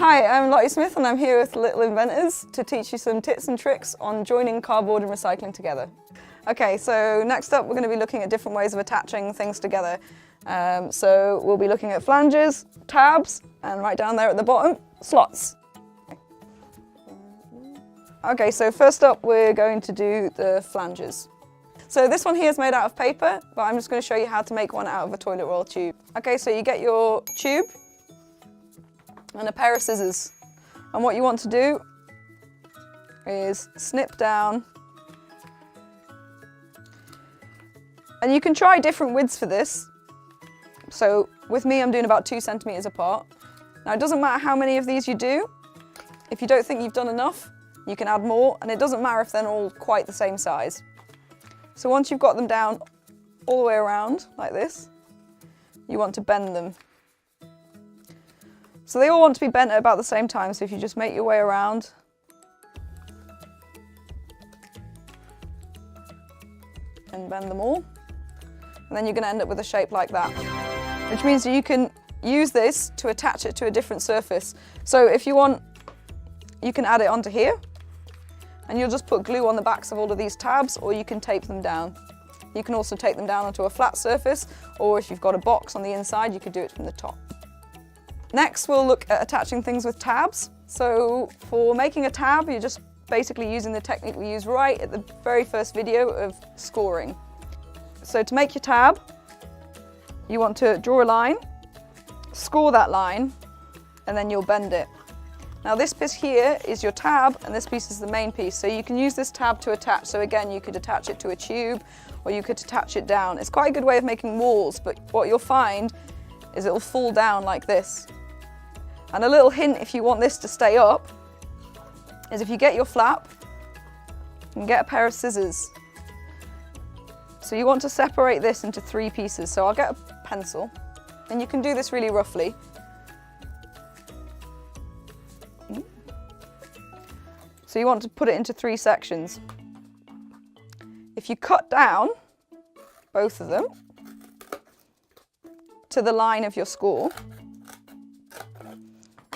Hi, I'm Lottie Smith and I'm here with Little Inventors to teach you some tips and tricks on joining cardboard and recycling together. Okay, so next up we're going to be looking at different ways of attaching things together. So we'll be looking at flanges, tabs, and right down there at the bottom, slots. Okay, so first up we're going to do the flanges. So this one here is made out of paper, but I'm just going to show you how to make one out of a toilet roll tube. Okay, so you get your tube and a pair of scissors. And what you want to do is snip down. And you can try different widths for this. So with me, I'm doing about 2 centimeters apart. Now it doesn't matter how many of these you do. If you don't think you've done enough, you can add more, and it doesn't matter if they're all quite the same size. So once you've got them down all the way around, like this, you want to bend them. So they all want to be bent at about the same time, so if you just make your way around, and bend them all, and then you're going to end up with a shape like that, which means that you can use this to attach it to a different surface. So if you want, you can add it onto here, and you'll just put glue on the backs of all of these tabs, or you can tape them down. You can also take them down onto a flat surface, or if you've got a box on the inside, you could do it from the top. Next, we'll look at attaching things with tabs. So for making a tab, you're just basically using the technique we used right at the very first video of scoring. So to make your tab, you want to draw a line, score that line, and then you'll bend it. Now this piece here is your tab, and this piece is the main piece. So you can use this tab to attach. So again, you could attach it to a tube, or you could attach it down. It's quite a good way of making walls, but what you'll find is it will fall down like this. And a little hint if you want this to stay up is if you get your flap and get a pair of scissors. So you want to separate this into 3 pieces. So I'll get a pencil, and you can do this really roughly. So you want to put it into 3 sections. If you cut down both of them to the line of your score,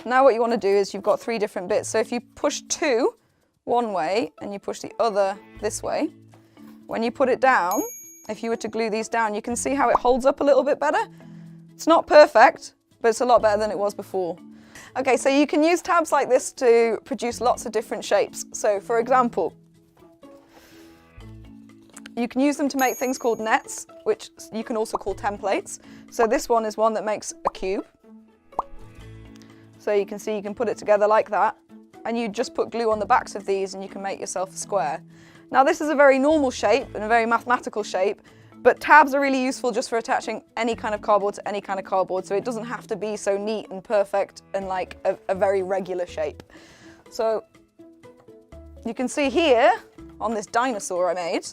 now what you want to do is you've got 3 different bits. So if you push 2 one way and you push the other this way, when you put it down, if you were to glue these down, you can see how it holds up a little bit better. It's not perfect, but it's a lot better than it was before. Okay, so you can use tabs like this to produce lots of different shapes. So for example, you can use them to make things called nets, which you can also call templates. So this one is one that makes a cube. So you can see you can put it together like that, and you just put glue on the backs of these and you can make yourself a square. Now this is a very normal shape and a very mathematical shape, but tabs are really useful just for attaching any kind of cardboard to any kind of cardboard, so it doesn't have to be so neat and perfect and like a very regular shape. So you can see here on this dinosaur I made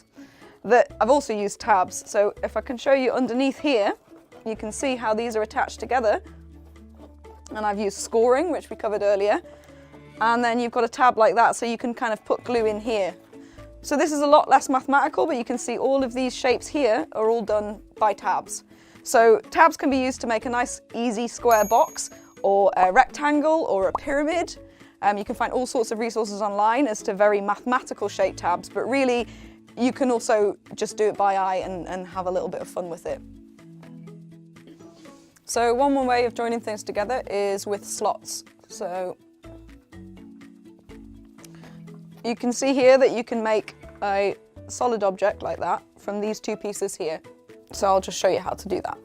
that I've also used tabs. So if I can show you underneath here, you can see how these are attached together. And I've used scoring, which we covered earlier. And then you've got a tab like that, so you can kind of put glue in here. So this is a lot less mathematical, but you can see all of these shapes here are all done by tabs. So tabs can be used to make a nice, easy square box, or a rectangle, or a pyramid. You can find all sorts of resources online as to very mathematical shaped tabs, but really you can also just do it by eye and have a little bit of fun with it. So one more way of joining things together is with slots. So you can see here that you can make a solid object like that from these 2 pieces here. So I'll just show you how to do that.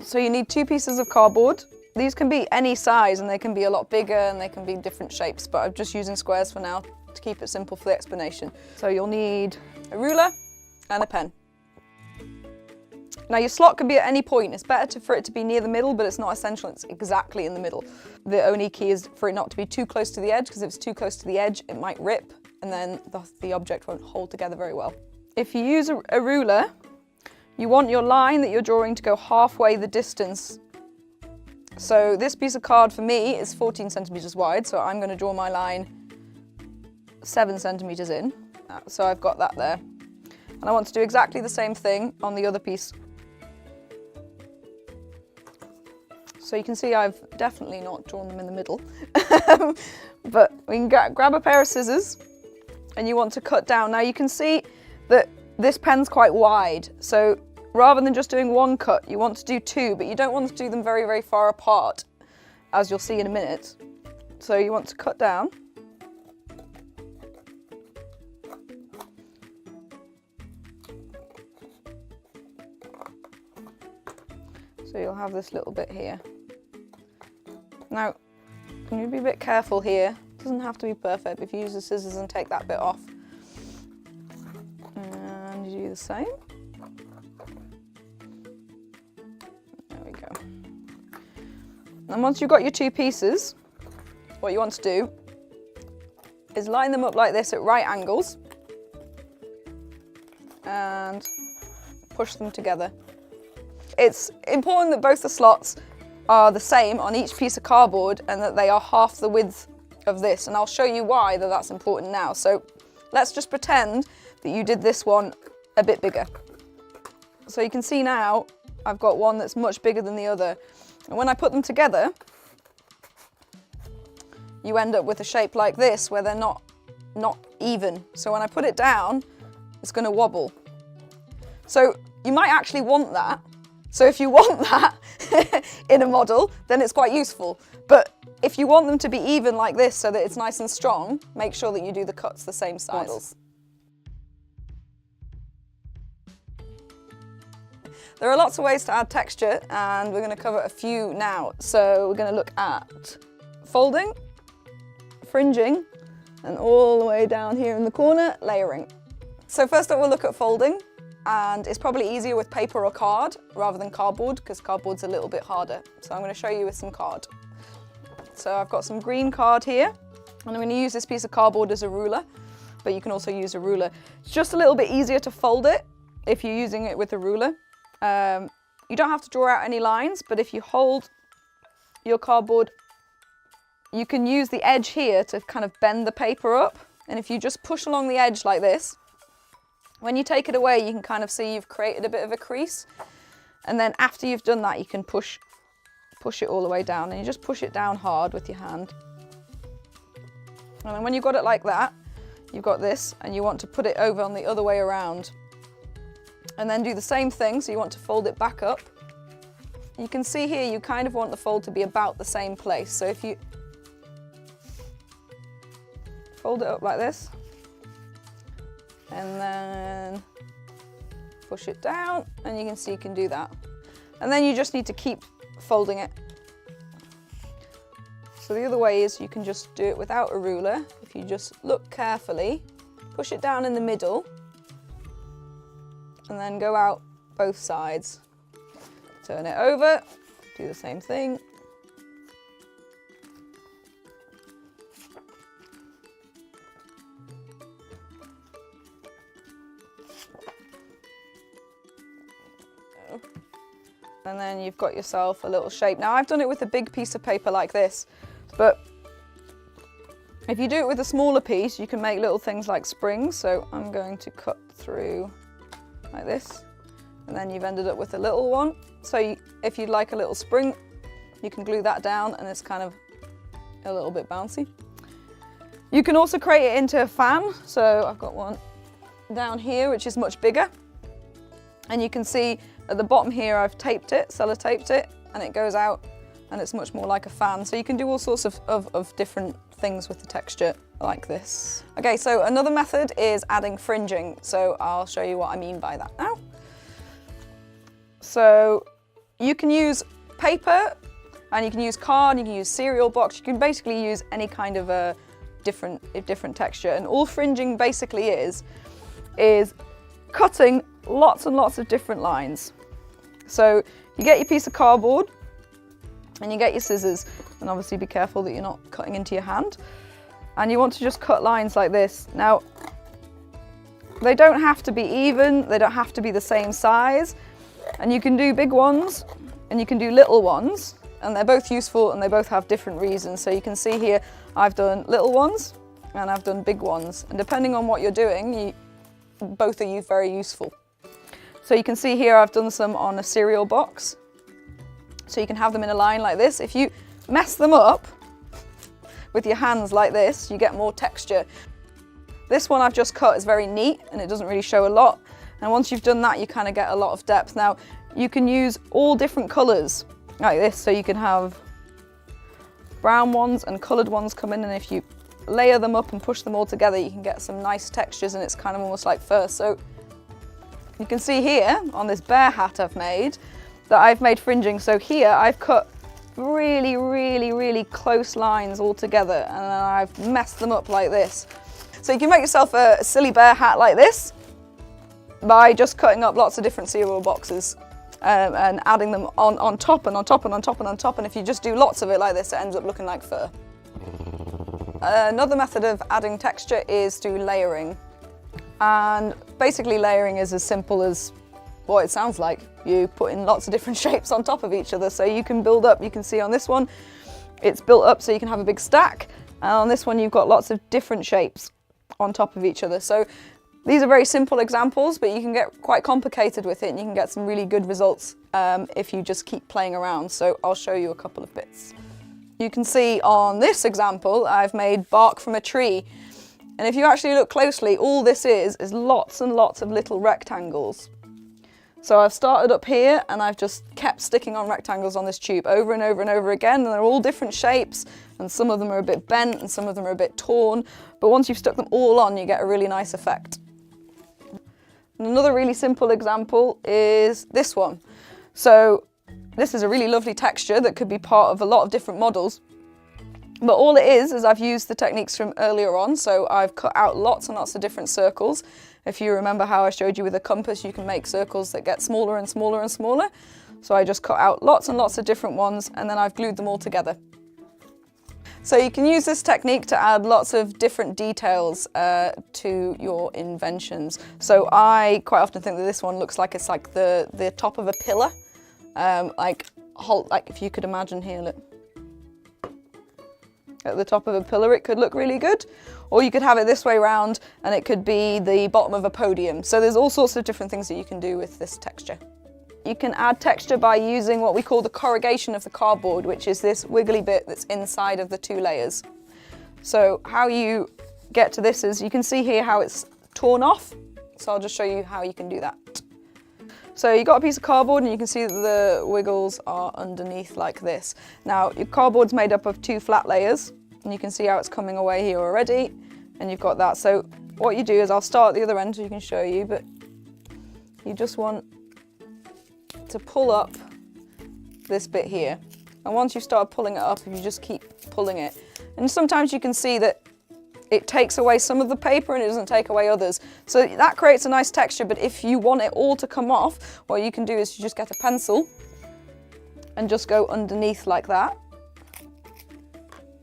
So you need 2 pieces of cardboard. These can be any size, and they can be a lot bigger, and they can be different shapes, but I'm just using squares for now to keep it simple for the explanation. So you'll need a ruler and a pen. Now your slot can be at any point. It's better for it to be near the middle, but it's not essential it's exactly in the middle. The only key is for it not to be too close to the edge, because if it's too close to the edge, it might rip, and then the object won't hold together very well. If you use a ruler, you want your line that you're drawing to go halfway the distance. So this piece of card for me is 14 centimeters wide, so I'm going to draw my line 7 centimeters in. So I've got that there. And I want to do exactly the same thing on the other piece. So you can see I've definitely not drawn them in the middle. But we can grab a pair of scissors and you want to cut down. Now you can see that this pen's quite wide. So rather than just doing one cut, you want to do two, but you don't want to do them very, very far apart, as you'll see in a minute. So you want to cut down. So you'll have this little bit here. Now, you need to be a bit careful here. It doesn't have to be perfect. If you use the scissors and take that bit off. And you do the same. There we go. And once you've got your two pieces, what you want to do is line them up like this at right angles and push them together. It's important that both the slots are the same on each piece of cardboard and that they are half the width of this, and I'll show you why that's important now. So let's just pretend that you did this one a bit bigger. So you can see now I've got one that's much bigger than the other, and when I put them together you end up with a shape like this where they're not even. So when I put it down it's going to wobble. So you might actually want that. So if you want that in a model, then it's quite useful. But if you want them to be even like this so that it's nice and strong, make sure that you do the cuts the same size. Models. There are lots of ways to add texture, and we're going to cover a few now. So we're going to look at folding, fringing, and all the way down here in the corner, layering. So first up we'll look at folding. And it's probably easier with paper or card rather than cardboard, because cardboard's a little bit harder. So I'm going to show you with some card. So I've got some green card here, and I'm going to use this piece of cardboard as a ruler, but you can also use a ruler. It's just a little bit easier to fold it if you're using it with a ruler. You don't have to draw out any lines, but if you hold your cardboard, you can use the edge here to kind of bend the paper up. And if you just push along the edge like this, when you take it away, you can kind of see you've created a bit of a crease. And then after you've done that, you can push it all the way down, and you just push it down hard with your hand. And then when you've got it like that, you've got this, and you want to put it over on the other way around. And then do the same thing, so you want to fold it back up. You can see here, you kind of want the fold to be about the same place. So if you fold it up like this, and then push it down, and you can see you can do that. And then you just need to keep folding it. So the other way is you can just do it without a ruler. If you just look carefully, push it down in the middle, and then go out both sides. Turn it over, do the same thing. And then you've got yourself a little shape. Now I've done it with a big piece of paper like this, but if you do it with a smaller piece, you can make little things like springs. So I'm going to cut through like this, and then you've ended up with a little one. So if you'd like a little spring, you can glue that down, and it's kind of a little bit bouncy. You can also create it into a fan. So I've got one down here, which is much bigger. And you can see at the bottom here, I've taped it, sellotaped it, and it goes out, and it's much more like a fan. So you can do all sorts of different things with the texture like this. Okay, so another method is adding fringing. So I'll show you what I mean by that now. So you can use paper, and you can use card, you can use cereal box, you can basically use any kind of a different texture. And all fringing basically is cutting lots and lots of different lines. So you get your piece of cardboard and you get your scissors, and obviously be careful that you're not cutting into your hand. And you want to just cut lines like this. Now, they don't have to be even, they don't have to be the same size, and you can do big ones and you can do little ones, and they're both useful and they both have different reasons. So you can see here I've done little ones and I've done big ones, and depending on what you're doing, both are very useful. So you can see here I've done some on a cereal box, So you can have them in a line like this. If you mess them up with your hands like this, you get more texture. This one I've just cut is very neat and it doesn't really show a lot. And once you've done that, you kind of get a lot of depth. Now, you can use all different colours like this. So you can have brown ones and coloured ones come in, and if you layer them up and push them all together, you can get some nice textures and it's kind of almost like fur. So you can see here on this bear hat I've made, that I've made fringing. So here I've cut really, really, really close lines all together and then I've messed them up like this. So you can make yourself a silly bear hat like this by just cutting up lots of different cereal boxes and adding them on top and on top and on top and on top. And if you just do lots of it like this, it ends up looking like fur. Another method of adding texture is through layering. And basically layering is as simple as what it sounds like. You put in lots of different shapes on top of each other, so you can build up. You can see on this one, it's built up so you can have a big stack. And on this one, you've got lots of different shapes on top of each other. So these are very simple examples, but you can get quite complicated with it and you can get some really good results if you just keep playing around. So I'll show you a couple of bits. You can see on this example, I've made bark from a tree. And if you actually look closely, all this is lots and lots of little rectangles. So I've started up here and I've just kept sticking on rectangles on this tube over and over and over again, and they're all different shapes, and some of them are a bit bent and some of them are a bit torn, but once you've stuck them all on, you get a really nice effect. And another really simple example is this one. So this is a really lovely texture that could be part of a lot of different models, but all it is I've used the techniques from earlier on. So I've cut out lots and lots of different circles. If you remember how I showed you with a compass, you can make circles that get smaller and smaller and smaller. So I just cut out lots and lots of different ones and then I've glued them all together. So you can use this technique to add lots of different details to your inventions. So I quite often think that this one looks like it's like the top of a pillar. Like if you could imagine here, look. At the top of a pillar, it could look really good. Or you could have it this way around and it could be the bottom of a podium. So there's all sorts of different things that you can do with this texture. You can add texture by using what we call the corrugation of the cardboard, which is this wiggly bit that's inside of the two layers. So how you get to this is, you can see here how it's torn off. So I'll just show you how you can do that. So you've got a piece of cardboard and you can see that the wiggles are underneath like this. Now your cardboard's made up of two flat layers and you can see how it's coming away here already, and you've got that. So what you do is, I'll start at the other end so you can show you, but you just want to pull up this bit here. And once you start pulling it up, if you just keep pulling it, and sometimes you can see that it takes away some of the paper and it doesn't take away others. So that creates a nice texture, but if you want it all to come off, what you can do is you just get a pencil and just go underneath like that.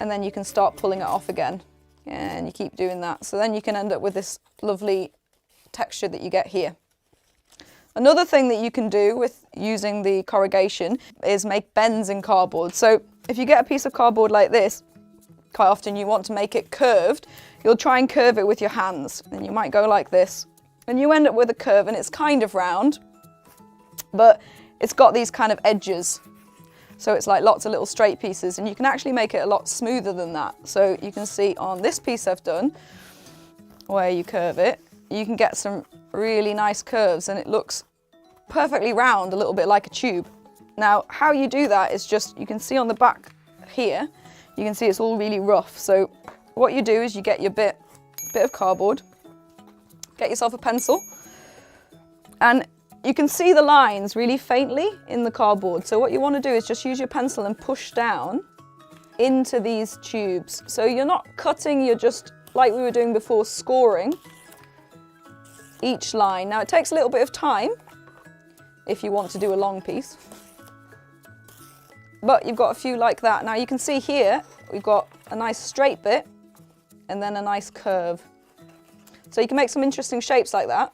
And then you can start pulling it off again. And you keep doing that. So then you can end up with this lovely texture that you get here. Another thing that you can do with using the corrugation is make bends in cardboard. So if you get a piece of cardboard like this, quite often you want to make it curved. You'll try and curve it with your hands, and you might go like this. And you end up with a curve, and it's kind of round, but it's got these kind of edges. So it's like lots of little straight pieces, and you can actually make it a lot smoother than that. So you can see on this piece I've done, where you curve it, you can get some really nice curves, and it looks perfectly round, a little bit like a tube. Now, how you do that is just, you can see on the back here, you can see it's all really rough. So what you do is you get your bit of cardboard, get yourself a pencil, and you can see the lines really faintly in the cardboard. So what you want to do is just use your pencil and push down into these tubes. So you're not cutting, you're just, like we were doing before, scoring each line. Now it takes a little bit of time if you want to do a long piece, but you've got a few like that. Now you can see here, we've got a nice straight bit and then a nice curve. So you can make some interesting shapes like that.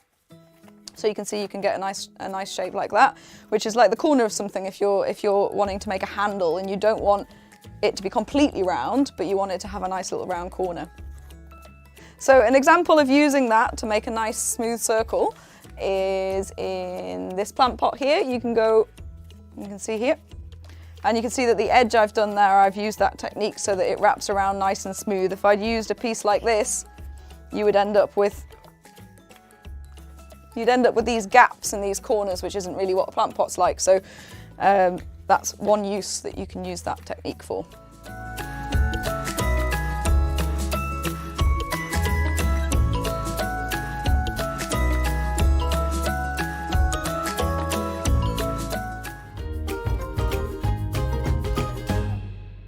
So you can see you can get a nice shape like that, which is like the corner of something if you're wanting to make a handle and you don't want it to be completely round, but you want it to have a nice little round corner. So an example of using that to make a nice smooth circle is in this plant pot here. You can see here, And you can see that the edge I've done there, I've used that technique so that it wraps around nice and smooth. If I'd used a piece like this, you would end up with these gaps in these corners, which isn't really what a plant pot's like. So that's one use that you can use that technique for.